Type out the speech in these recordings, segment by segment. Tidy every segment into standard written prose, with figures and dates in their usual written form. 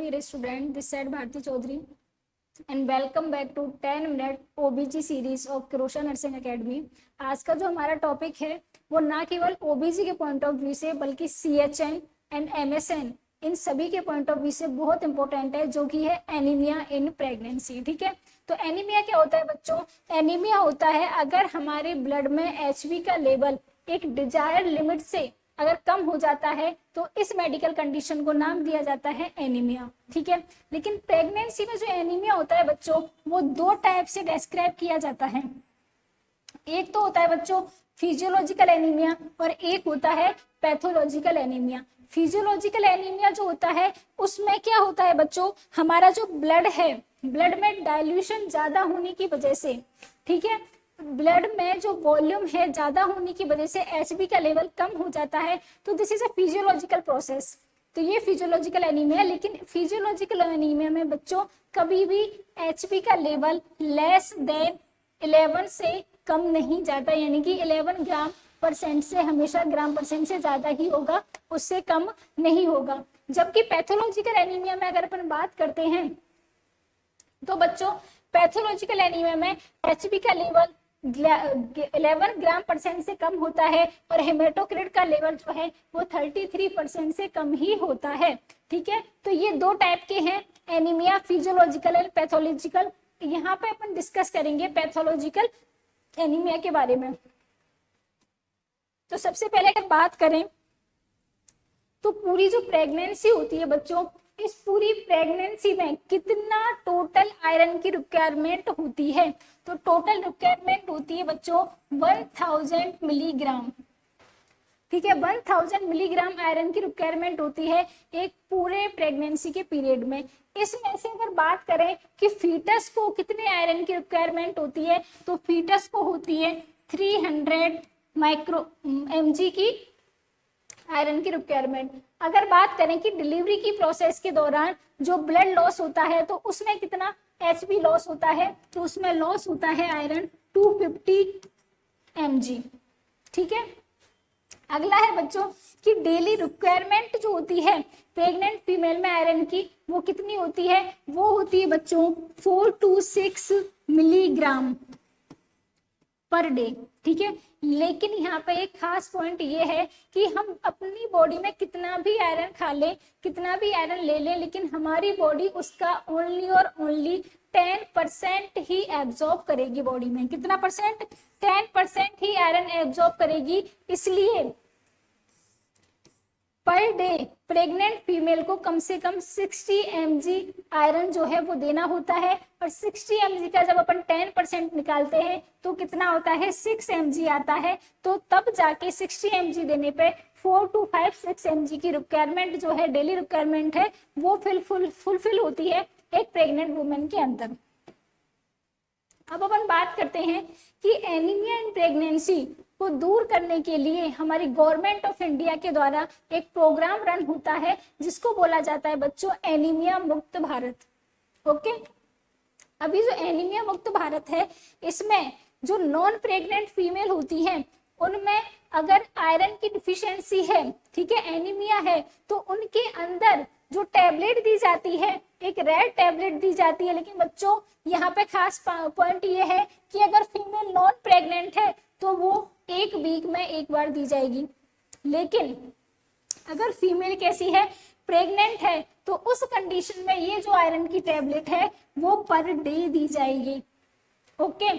dear student. This side Bharti Chaudhary and welcome back to 10 minute OBG series of crochet nursing academy. आज का जो हमारा topic है वो ना केवल OBG के पॉइंट ऑफ व्यू से बल्कि CHN एंड MSN इन सभी के पॉइंट ऑफ व्यू से बहुत इंपॉर्टेंट है, जो कि है एनीमिया इन प्रेगनेंसी। ठीक है, तो एनीमिया क्या होता है बच्चों? एनीमिया होता है अगर हमारे ब्लड में HB का लेवल एक डिजायर्ड लिमिट से अगर कम हो जाता है तो इस मेडिकल कंडीशन को नाम दिया जाता है एनीमिया। ठीक है, लेकिन प्रेगनेंसी में जो एनीमिया होता है बच्चों वो दो टाइप से डिस्क्राइब किया जाता है। एक तो होता है बच्चों फिजियोलॉजिकल एनीमिया और एक होता है पैथोलॉजिकल एनीमिया। फिजियोलॉजिकल एनीमिया जो होता है उसमें क्या होता है बच्चों, हमारा जो ब्लड है, ब्लड में डाइल्यूशन ज्यादा होने की वजह से, ठीक है, ब्लड में जो वॉल्यूम है ज्यादा होने की वजह से एचबी का लेवल कम हो जाता है, तो this is a physiological process. तो ये फिजियोलॉजिकल एनीमिया है। लेकिन फिजियोलॉजिकल एनीमिया में बच्चों कभी भी एचबी का लेवल लेस देन 11 से कम नहीं जाता, यानी कि 11 ग्राम परसेंट से हमेशा ग्राम परसेंट से ज्यादा ही होगा, उससे कम नहीं होगा। जबकि पैथोलॉजिकल एनीमिया में अगर अपन बात करते हैं तो बच्चों पैथोलॉजिकल एनीमिया में एचबी का लेवल 11 ग्राम परसेंट से कम होता है और हेमेटोक्रिट का लेवल जो है वो 33% से कम ही होता है। ठीक है, तो ये दो टाइप के हैं एनीमिया, फिजियोलॉजिकल एंड पैथोलॉजिकल। यहाँ पे अपन डिस्कस करेंगे पैथोलॉजिकल एनीमिया के बारे में। तो सबसे पहले अगर बात करें तो पूरी जो प्रेगनेंसी होती है बच्चों, इस पूरी प्रेगनेंसी में कितना टोटल आयरन की रिक्वायरमेंट होती है? तो टोटल रिक्वायरमेंट होती है बच्चों 1000 मिलीग्राम। ठीक है, 1000 मिलीग्राम आयरन की रिक्वायरमेंट होती है एक पूरे प्रेगनेंसी के पीरियड में। इसमें से अगर बात करें कि फीटस को कितने आयरन की रिक्वायरमेंट होती है, तो फीटस को होती है 300 माइक्रो mg की आयरन की रिक्वायरमेंट। अगर बात करें कि डिलीवरी की प्रोसेस के दौरान जो ब्लड लॉस होता है तो उसमें कितना एचबी लॉस होता है, तो उसमें लॉस होता है आयरन 250 mg। ठीक है, अगला है बच्चों कि डेली रिक्वायरमेंट जो होती है प्रेग्नेंट फीमेल में आयरन की वो कितनी होती है? वो होती है बच्चों 4 to 6 मिलीग्राम पर डे। ठीक है, लेकिन यहाँ पे एक खास पॉइंट ये है कि हम अपनी बॉडी में कितना भी आयरन खा लें, कितना भी आयरन ले लें, लेकिन हमारी बॉडी उसका ओनली और ओनली 10% ही एब्जॉर्ब करेगी बॉडी में। कितना परसेंट? 10% ही आयरन एब्जॉर्ब करेगी। इसलिए पर डे प्रेग्नेंट फीमेल को कम से कम 60 mg आयरन जो है वो देना होता है। और 60 mg का जब अपन 10% निकालते हैं तो कितना होता है? 6 mg आता है। तो तब जाके 60 mg देने पे 4 to 6 mg की रिक्वायरमेंट जो है, डेली रिक्वायरमेंट है, वो फुलफिल होती है एक प्रेग्नेंट वुमेन के अंदर। अब अपन बात करते हैं कि एनीमिया इन प्रेगनेंसी को दूर करने के लिए हमारी गवर्नमेंट ऑफ इंडिया के द्वारा एक प्रोग्राम रन होता है जिसको बोला जाता है बच्चों एनीमिया मुक्त भारत। ओके, अभी जो एनीमिया मुक्त भारत है इसमें जो नॉन प्रेग्नेंट फीमेल होती हैं उनमें अगर आयरन की डिफिशियंसी है, ठीक है, एनीमिया है, तो उनके अंदर जो टैबलेट दी जाती है एक रेड टैबलेट दी जाती है। लेकिन बच्चों यहाँ पे खास पॉइंट ये है कि अगर फीमेल नॉन प्रेग्नेंट है तो वो एक वीक में एक बार दी जाएगी। लेकिन अगर फीमेल कैसी है, प्रेग्नेंट है, तो उस कंडीशन में ये जो आयरन की टैबलेट है वो पर डे दी जाएगी। ओके,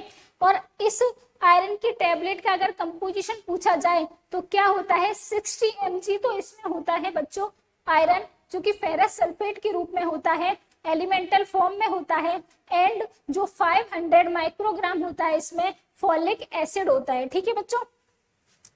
और इस आयरन की टैबलेट का अगर कंपोजिशन पूछा जाए तो क्या होता है? 60 mg तो इसमें होता है बच्चों आयरन जो कि फेरस सल्फेट के रूप में होता है, एलिमेंटल फॉर्म में होता है, एंड जो 500 माइक्रोग्राम होता है इसमें फॉलिक एसिड होता है। ठीक है बच्चों,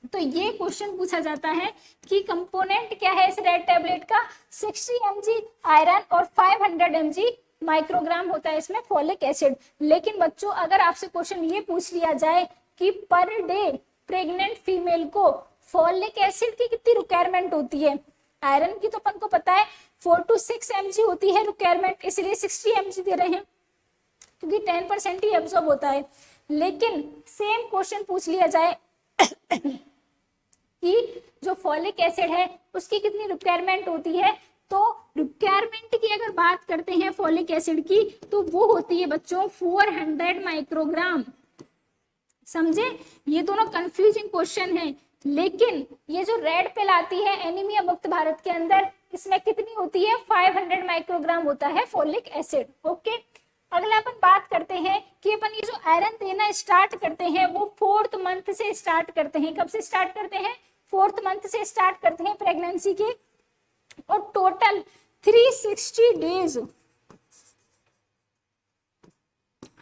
तो ये क्वेश्चन पूछा जाता है कि कंपोनेंट क्या है इस रेड टैबलेट का? 60 mg आयरन और 500 mg माइक्रोग्राम होता है इसमें फॉलिक एसिड। लेकिन बच्चों अगर आपसे क्वेश्चन ये पूछ लिया जाए कि पर डे प्रेग्नेंट फीमेल को फॉलिक एसिड की कितनी रिक्वायरमेंट होती है? आयरन की तो अपन को पता है 4 to 6 mg होती है रिक्वायरमेंट, इसलिए 60 mg दे रहे हैं क्योंकि 10% ही एब्जॉर्ब होता है। लेकिन सेम क्वेश्चन पूछ लिया जाए कि जो फॉलिक एसिड है उसकी कितनी रिक्वायरमेंट होती है, तो रिक्वायरमेंट की अगर बात करते हैं फॉलिक एसिड की, तो वो होती है बच्चों 400 माइक्रोग्राम। समझे, ये दोनों कंफ्यूजिंग क्वेश्चन है, लेकिन ये जो रेड पिल आती है एनीमिया मुक्त भारत के अंदर, इसमें कितनी होती है, 500 माइक्रोग्राम होता है फॉलिक एसिड। ओके, अगला अपन बात करते हैं कि अपन ये जो आयरन देना स्टार्ट करते हैं वो 4th मंथ से स्टार्ट करते हैं। कब से स्टार्ट करते हैं, 4th मंथ से स्टार्ट करते हैं प्रेगनेंसी के, और टोटल 360 डेज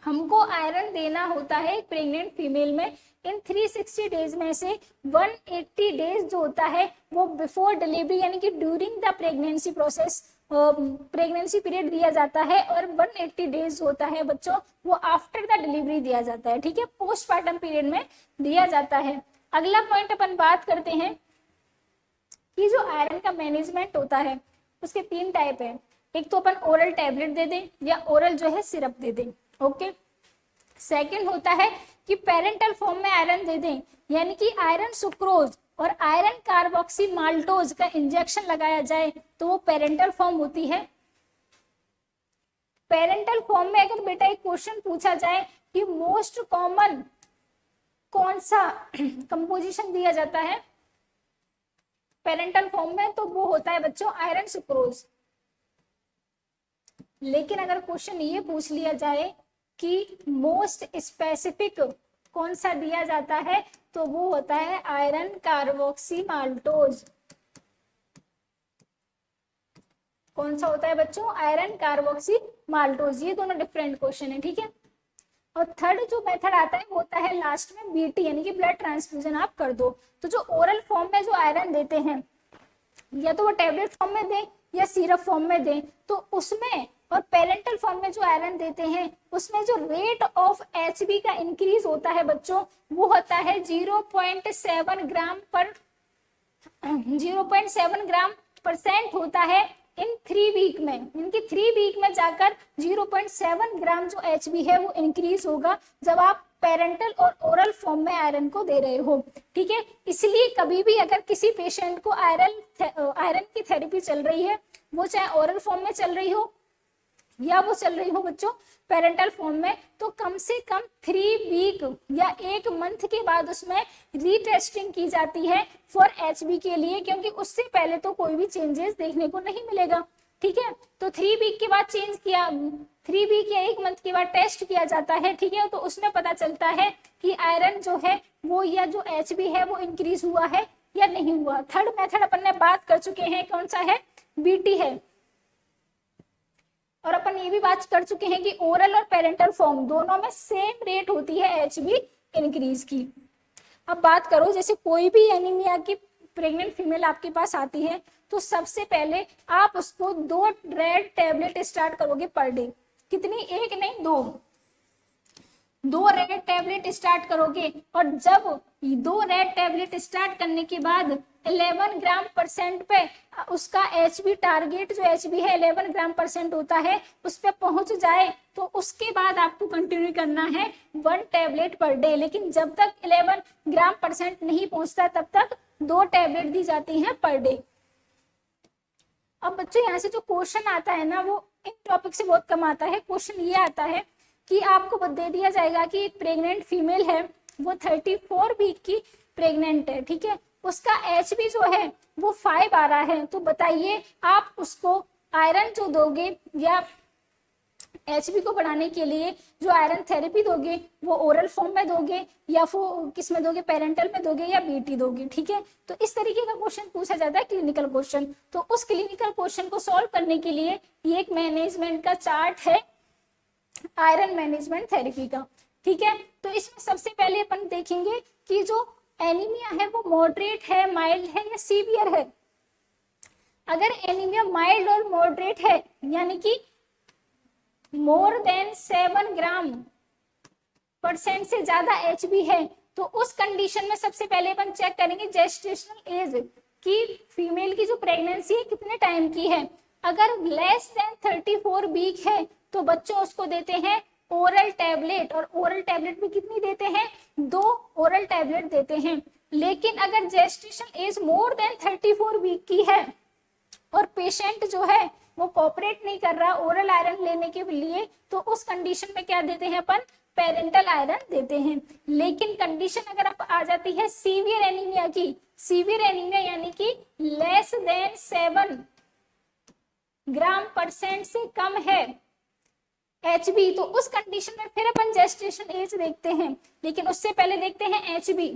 हमको आयरन देना होता है एक प्रेग्नेंट फीमेल में। इन 360 डेज में से 180 डेज जो होता है वो बिफोर डिलीवरी यानी कि during the pregnancy process, pregnancy period दिया जाता है, और 180 डेज होता है बच्चों वो आफ्टर द डिलीवरी दिया जाता है। ठीक है, पोस्टपार्टम पीरियड में दिया जाता है। अगला पॉइंट अपन बात करते हैं कि जो आयरन का मैनेजमेंट होता है उसके 3 टाइप है। एक तो अपन ओरल टैबलेट दे दें या ओरल जो है सिरप दे दें। ओके, सेकंड होता है कि पेरेंटल फॉर्म में आयरन दे दें, यानी कि आयरन सुक्रोज और आयरन कार्बोक्सी माल्टोज का इंजेक्शन लगाया जाए, तो वो पेरेंटल फॉर्म होती है। पेरेंटल फॉर्म में अगर बेटा एक क्वेश्चन पूछा जाए कि मोस्ट कॉमन कौन सा कंपोजिशन दिया जाता है पेरेंटल फॉर्म में, तो वो होता है बच्चों आयरन सुक्रोज। लेकिन अगर क्वेश्चन ये पूछ लिया जाए कि मोस्ट स्पेसिफिक कौन सा दिया जाता है, तो वो होता है आयरन कार्बोक्सी माल्टोज। कौन सा होता है बच्चों, आयरन कार्बोक्सी माल्टोज। ये दोनों डिफरेंट क्वेश्चन है। ठीक है, और थर्ड जो मेथड आता है वो होता है लास्ट में बीटी, यानी कि ब्लड ट्रांसफ्यूजन आप कर दो। तो जो ओरल फॉर्म में जो आयरन देते हैं, या तो वो टेबलेट फॉर्म में दें या सिरप फॉर्म में दें, तो उसमें, और पेरेंटल फॉर्म में जो आयरन देते हैं उसमें जो रेट ऑफ एचबी का इंक्रीज होता है बच्चों, वो होता है 0.7 ग्राम पर 0.7 ग्राम % होता है इन 3 वीक में। इनकी 3 वीक में जाकर 0.7 ग्राम जो एचबी है वो इंक्रीज होगा जब आप पेरेंटल और ओरल फॉर्म में आयरन को दे रहे हो। ठीक है, इसलिए कभी भी अगर किसी पेशेंट को आयरन की थेरेपी चल रही है, वो चाहे ओरल फॉर्म में चल रही हो या वो चल रही हो बच्चों पेरेंटल फॉर्म में, तो कम से कम 3 वीक या 1 मंथ के बाद उसमें रीटेस्टिंग की जाती है फॉर एचबी के लिए, क्योंकि उससे पहले तो कोई भी चेंजेस देखने को नहीं मिलेगा। ठीक है, तो 3 वीक के बाद चेंज किया, 3 वीक या 1 मंथ के बाद टेस्ट किया जाता है। ठीक है, तो उसमें पता चलता है कि आयरन जो है वो या जो एचबी है वो इंक्रीज हुआ है या नहीं हुआ। थर्ड मेथड अपन ने बात कर चुके हैं, कौन सा है, बीटी है। और अपन ये भी बात कर चुके हैं कि ओरल और पेरेंटल फॉर्म दोनों में सेम रेट होती है एचबी इंक्रीज की। अब बात करो, जैसे कोई भी एनीमिया की प्रेग्नेंट फीमेल आपके पास आती है, तो सबसे पहले आप उसको 2 रेड टैबलेट स्टार्ट करोगे पर डे। कितनी, 1 नहीं 2 रेड टैबलेट स्टार्ट करोगे, और जब 2 रेड टैबलेट स्टार्ट करने के बाद 11 ग्राम % पे उसका एचबी टारगेट जो एचबी है 11 ग्राम % होता है, उस पे पहुंच जाए, तो उसके बाद आपको कंटिन्यू करना है 1 टैबलेट पर डे। लेकिन जब तक 11 ग्राम % नहीं पहुंचता तब तक 2 टैबलेट दी जाती हैं पर डे। अब बच्चों यहाँ से जो क्वेश्चन आता है ना, वो इन टॉपिक से बहुत कम आता है। क्वेश्चन ये आता है कि आपको दे दिया जाएगा कि एक प्रेग्नेंट फीमेल है, वो 34 वीक की प्रेग्नेंट है। ठीक है, उसका एचबी जो है वो 5 आ रहा है, तो बताइए आप उसको आयरन जो दोगे या एचबी को बढ़ाने के लिए जो आयरन थेरेपी दोगे वो ओरल फॉर्म में दोगे या फिर किस में दोगे, पेरेंटल में दोगे या बीटी दोगे। ठीक है, तो इस तरीके का क्वेश्चन पूछा जाता है क्लिनिकल क्वेश्चन। तो उस क्लिनिकल क्वेश्चन को सॉल्व करने के लिए ये एक मैनेजमेंट का चार्ट है आयरन मैनेजमेंट थेरेपी का। ठीक है, तो इसमें सबसे पहले अपन देखेंगे कि जो एनीमिया है वो मॉडरेट है, माइल्ड है या सीवियर है। अगर एनीमिया माइल्ड और मॉडरेट है, यानी कि मोर देन 7 ग्राम % से ज्यादा एचबी है, तो उस कंडीशन में सबसे पहले अपन चेक करेंगे जेस्टेशनल एज कि फीमेल की जो प्रेगनेंसी है कितने टाइम की है। अगर लेस देन 34 वीक है तो बच्चों उसको देते हैं ओरल टैबलेट, और ओरल टैबलेट भी कितनी देते हैं, 2 ओरल टैबलेट देते हैं। लेकिन अगर gestational age more than 34 week की है और पेशेंट जो है वो कोऑपरेट नहीं कर रहा ओरल आयरन लेने के लिए, तो उस कंडीशन में क्या देते हैं अपन, पेरेंटल आयरन देते हैं। लेकिन कंडीशन अगर आप आ जाती है सीवियर एनीमिया की, सीवियर एनीमिया यानी कि लेस देन 7 ग्राम परसेंट से कम है HB, तो उस कंडीशन में फिर अपन जेस्टेशन एज देखते हैं। लेकिन उससे पहले देखते हैं HB।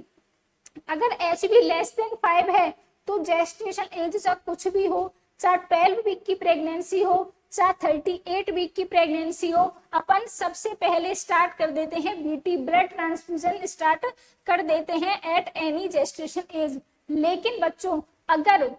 अगर HB लेस देन 5 है तो जेस्टेशन एज चाहे कुछ भी हो, चाहे 12 वीक की प्रेगनेंसी हो, चाहे 38 वीक की प्रेगनेंसी हो, अपन सबसे पहले स्टार्ट कर देते हैं BT, ब्लड ट्रांसफ्यूजन स्टार्ट कर देते हैं एट एनी जेस्टेशन एज। लेकिन बच्चों अगर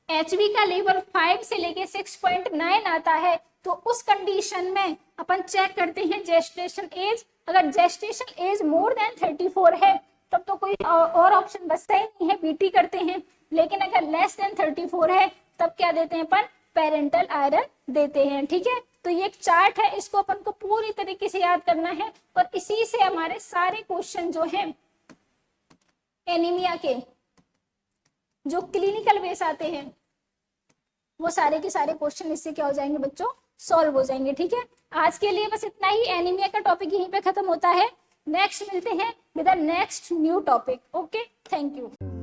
HB का लेवल 5 से लेके 6.9 आता है तो उस कंडीशन में अपन चेक करते हैं जेस्टेशन एज। अगर जेस्टेशन एज मोर देन 34 है तब तो कोई और ऑप्शन बचता ही नहीं है, BT करते हैं। लेकिन अगर लेस देन 34 है तब क्या देते हैं अपन, पेरेंटल आयरन देते हैं। ठीक है, तो ये एक चार्ट है, इसको अपन को पूरी तरीके से याद करना है और इसी से हमारे सारे क्वेश्चन जो है एनीमिया के जो क्लिनिकल बेस आते हैं वो सारे के सारे क्वेश्चन इससे क्या हो जाएंगे बच्चों, सॉल्व हो जाएंगे। ठीक है, आज के लिए बस इतना ही, एनीमिया का टॉपिक यहीं पे खत्म होता है। नेक्स्ट मिलते हैं with the next new topic. Okay, thank you.